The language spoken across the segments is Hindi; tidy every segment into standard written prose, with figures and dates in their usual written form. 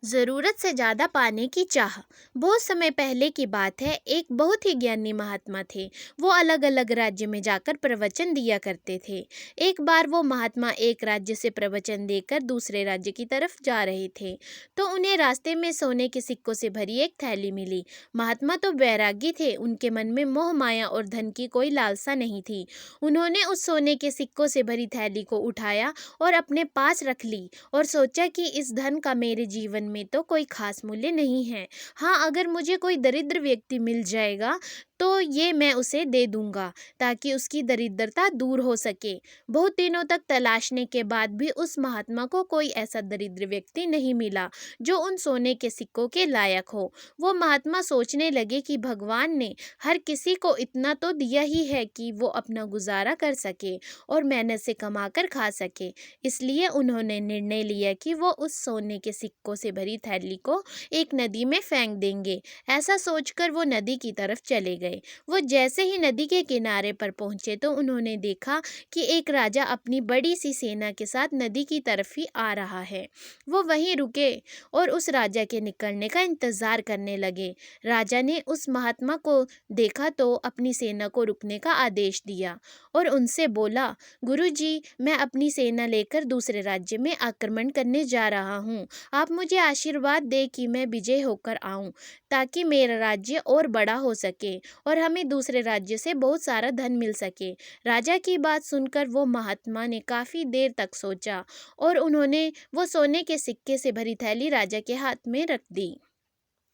ज़रूरत से ज़्यादा पाने की चाह। बहुत समय पहले की बात है, एक बहुत ही ज्ञानी महात्मा थे। वो अलग अलग राज्य में जाकर प्रवचन दिया करते थे। एक बार वो महात्मा एक राज्य से प्रवचन देकर दूसरे राज्य की तरफ जा रहे थे, तो उन्हें रास्ते में सोने के सिक्कों से भरी एक थैली मिली। महात्मा तो वैरागी थे, उनके मन में मोह माया और धन की कोई लालसा नहीं थी। उन्होंने उस सोने के सिक्कों से भरी थैली को उठाया और अपने पास रख ली और सोचा कि इस धन का मेरे जीवन में तो कोई खास मूल्य नहीं है। हाँ, अगर मुझे कोई दरिद्र व्यक्ति मिल जाएगा तो ये मैं उसे दे दूंगा, ताकि उसकी दरिद्रता दूर हो सके। बहुत दिनों तक तलाशने के बाद भी उस महात्मा को कोई ऐसा दरिद्र व्यक्ति नहीं मिला जो उन सोने के सिक्कों के लायक हो। वो महात्मा सोचने लगे कि भगवान ने हर किसी को इतना तो दिया ही है कि वो अपना गुजारा कर सके और मेहनत से कमा कर खा सके। इसलिए उन्होंने निर्णय लिया कि वो उस सोने के सिक्कों से भरी थैली को एक नदी में फेंक देंगे। ऐसा सोचकर वो नदी की तरफ चले गए। वो जैसे ही नदी के किनारे पर पहुंचे तो उन्होंने देखा कि एक राजा अपनी बड़ी सी सेना के साथ नदी की तरफ ही आ रहा है। वो वहीं रुके और उस राजा के निकलने का इंतजार करने लगे। राजा ने उस महात्मा को देखा तो अपनी सेना को रुकने का आदेश दिया और उनसे बोला, गुरुजी, मैं अपनी सेना लेकर दूसरे राज्य में आक्रमण करने जा रहा हूँ। आप मुझे आशीर्वाद दें कि मैं विजय होकर आऊँ, ताकि मेरा राज्य और बड़ा हो सके और हमें दूसरे राज्य से बहुत सारा धन मिल सके। राजा की बात सुनकर वो महात्मा ने काफ़ी देर तक सोचा और उन्होंने वो सोने के सिक्के से भरी थैली राजा के हाथ में रख दी।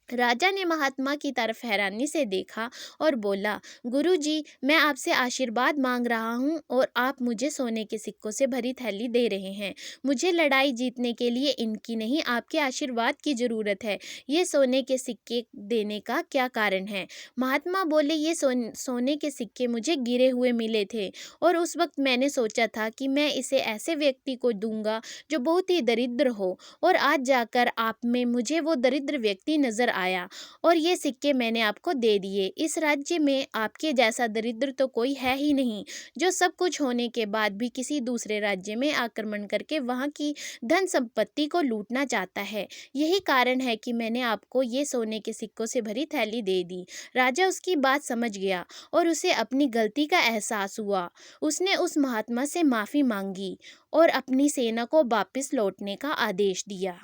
राजा ने महात्मा की तरफ हैरानी से देखा और बोला, गुरुजी, मैं आपसे आशीर्वाद मांग रहा हूँ और आप मुझे सोने के सिक्कों से भरी थैली दे रहे हैं। मुझे लड़ाई जीतने के लिए इनकी नहीं, आपके आशीर्वाद की ज़रूरत है। ये सोने के सिक्के देने का क्या कारण है? महात्मा बोले, ये सोने के सिक्के मुझे गिरे हुए मिले थे और उस वक्त मैंने सोचा था कि मैं इसे ऐसे व्यक्ति को दूंगा जो बहुत ही दरिद्र हो, और आज जाकर आप में मुझे वो दरिद्र व्यक्ति नज़र आया और ये सिक्के मैंने आपको दे दिए। इस राज्य में आपके जैसा दरिद्र तो कोई है ही नहीं, जो सब कुछ होने के बाद भी किसी दूसरे राज्य में आक्रमण करके वहाँ की धन संपत्ति को लूटना चाहता है। यही कारण है कि मैंने आपको ये सोने के सिक्कों से भरी थैली दे दी। राजा उसकी बात समझ गया और उसे अपनी गलती का एहसास हुआ। उसने उस महात्मा से माफ़ी मांगी और अपनी सेना को वापस लौटने का आदेश दिया।